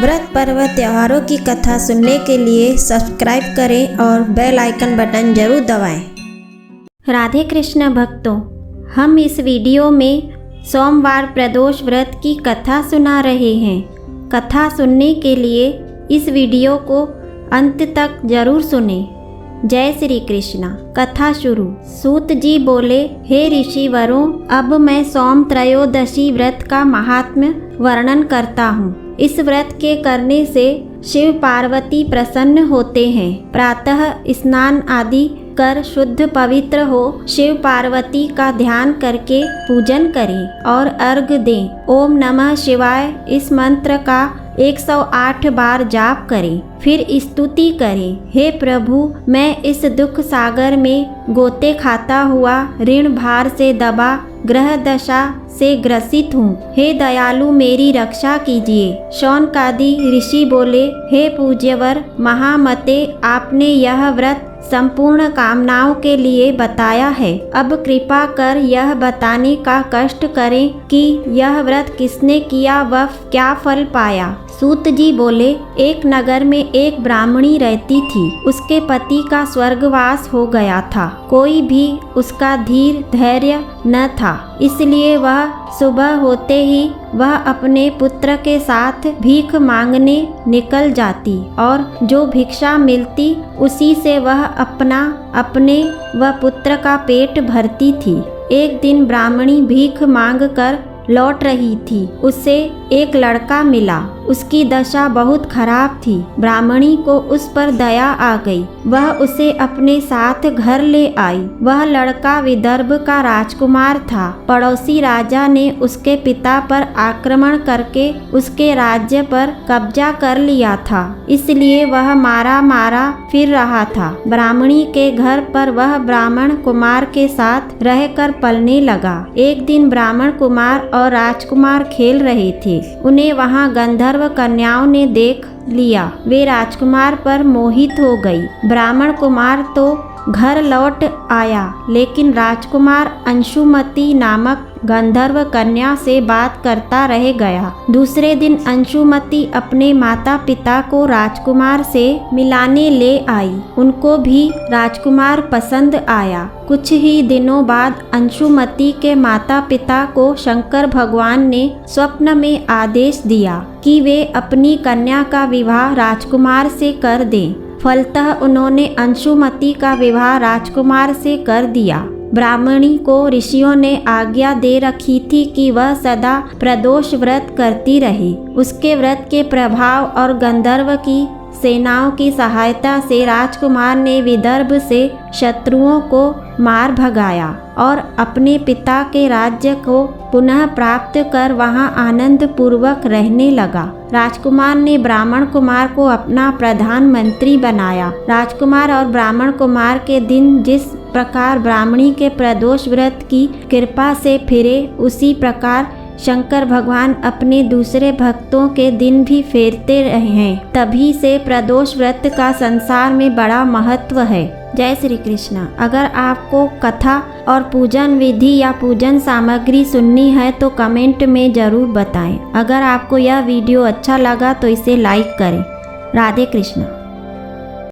व्रत पर्व त्योहारों की कथा सुनने के लिए सब्सक्राइब करें और बेल आइकन बटन जरूर दबाएं। राधे कृष्ण भक्तों, हम इस वीडियो में सोमवार प्रदोष व्रत की कथा सुना रहे हैं। कथा सुनने के लिए इस वीडियो को अंत तक जरूर सुनें। जय श्री कृष्ण। कथा शुरू। सूत जी बोले, हे ऋषिवरों, अब मैं सोम त्रयोदशी व्रत का महात्म्य वर्णन करता हूँ। इस व्रत के करने से शिव पार्वती प्रसन्न होते हैं। प्रातः स्नान आदि कर शुद्ध पवित्र हो शिव पार्वती का ध्यान करके पूजन करें और अर्घ दें। ओम नमः शिवाय इस मंत्र का 108 बार जाप करें। फिर स्तुति करें, हे प्रभु, मैं इस दुख सागर में गोते खाता हुआ ऋण भार से दबा ग्रह दशा से ग्रसित हूँ। हे दयालु, मेरी रक्षा कीजिए। शौनकादि ऋषि बोले, हे पूज्यवर महामते, आपने यह व्रत संपूर्ण कामनाओं के लिए बताया है। अब कृपा कर यह बताने का कष्ट करें कि यह व्रत किसने किया व क्या फल पाया। सूत जी बोले, एक नगर में एक ब्राह्मणी रहती थी। उसके पति का स्वर्गवास हो गया था। कोई भी उसका धीर धैर्य न था, इसलिए वह सुबह होते ही वह अपने पुत्र के साथ भीख मांगने निकल जाती और जो भिक्षा मिलती उसी से वह अपने व पुत्र का पेट भरती थी। एक दिन ब्राह्मणी भीख मांग कर लौट रही थी। उससे एक लड़का मिला। उसकी दशा बहुत खराब थी। ब्राह्मणी को उस पर दया आ गई। वह उसे अपने साथ घर ले आई। वह लड़का विदर्भ का राजकुमार था। पड़ोसी राजा ने उसके पिता पर आक्रमण करके उसके राज्य पर कब्जा कर लिया था, इसलिए वह मारा फिर रहा था। ब्राह्मणी के घर पर वह ब्राह्मण कुमार के साथ रहकर पलने लगा। एक दिन ब्राह्मण कुमार और राजकुमार खेल रहे थे। उन्हें वहां गंधर्व कन्याओं ने देख लिया। वे राजकुमार पर मोहित हो गई। ब्राह्मण कुमार तो घर लौट आया, लेकिन राजकुमार अंशुमती नामक गंधर्व कन्या से बात करता रह गया। दूसरे दिन अंशुमती अपने माता पिता को राजकुमार से मिलाने ले आई। उनको भी राजकुमार पसंद आया। कुछ ही दिनों बाद अंशुमती के माता पिता को शंकर भगवान ने स्वप्न में आदेश दिया कि वे अपनी कन्या का विवाह राजकुमार से कर दें। फलतः उन्होंने अंशुमती का विवाह राजकुमार से कर दिया। ब्राह्मणी को ऋषियों ने आज्ञा दे रखी थी कि वह सदा प्रदोष व्रत करती रहे। उसके व्रत के प्रभाव और गंधर्व की सेनाओं की सहायता से राजकुमार ने विदर्भ से शत्रुओं को मार भगाया और अपने पिता के राज्य को पुनः प्राप्त कर वहां आनंद पूर्वक रहने लगा। राजकुमार ने ब्राह्मण कुमार को अपना प्रधानमंत्री बनाया। राजकुमार और ब्राह्मण कुमार के दिन जिस प्रकार ब्राह्मणी के प्रदोष व्रत की कृपा से फिरे, उसी प्रकार शंकर भगवान अपने दूसरे भक्तों के दिन भी फेरते रहे हैं। तभी से प्रदोष व्रत का संसार में बड़ा महत्व है। जय श्री कृष्ण। अगर आपको कथा और पूजन विधि या पूजन सामग्री सुननी है तो कमेंट में ज़रूर बताएं। अगर आपको यह वीडियो अच्छा लगा तो इसे लाइक करें। राधे कृष्ण।